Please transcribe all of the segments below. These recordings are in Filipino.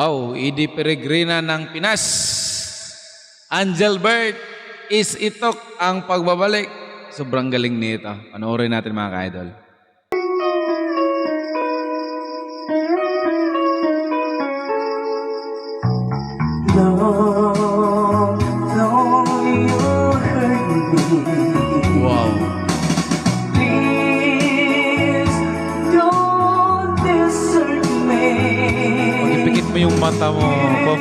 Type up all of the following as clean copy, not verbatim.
Oh, Edi Peregrina ng Pinas. Angelbert is itok ang pagbabalik. Sobrang galing nito. Panoorin natin mga ka-idol. Though you hurt me, Wow. please don't desert me. Pag ipikit mo yung mata mo,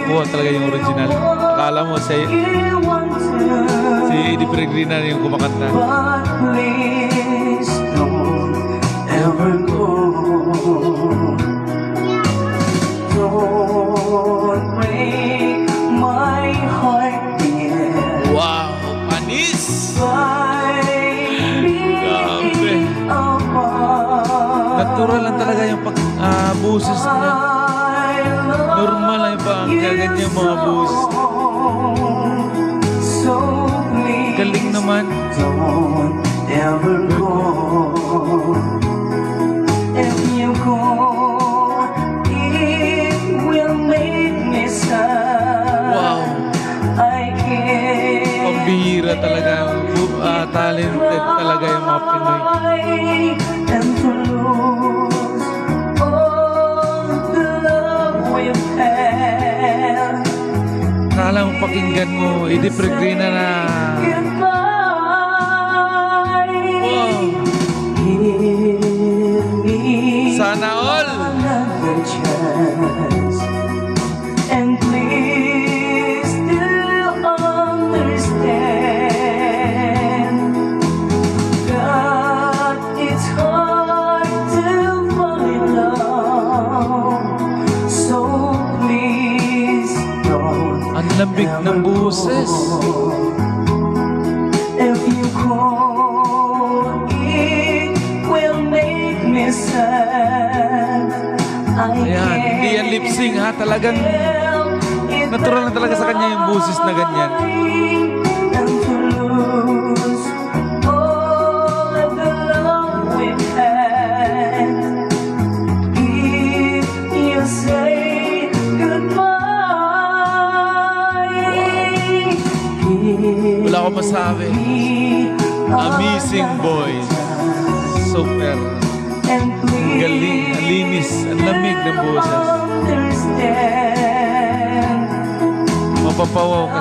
kuha talaga yung original. Akala mo si You want to, Edi Peregrina yung kumakanta. but please don't ever go. Don't break my heart, dear. Wow, panis! By Grabe. being apart. Natural lang talaga yung buses niya. I love Normal lang yung ganyan yung mga buses. so please Galing naman. don't ever go. If you go, it will make me sad. Wow. I can't Pambihira talaga. Talented talaga yung mga Pinoy. and to lose all the love we've had. Akala mo pakinggan mo, Edi Peregrina na. Goodbye. Wow. Give me Sana all. another chance, and please do understand that it's hard to fall in love. So please don't. Ang lambig ng buses. If you call, it will make me sad. I Ayan, hindi yan lip sync ha. Talagang natural na talaga sa kanya yung buses na ganyan. And to lose all of the love we've had. If you say goodbye, Wala akong masabi. Amazing boys. Super. and please Galing, ang linis, ang lamig ng boses. understand Mapapawaw ka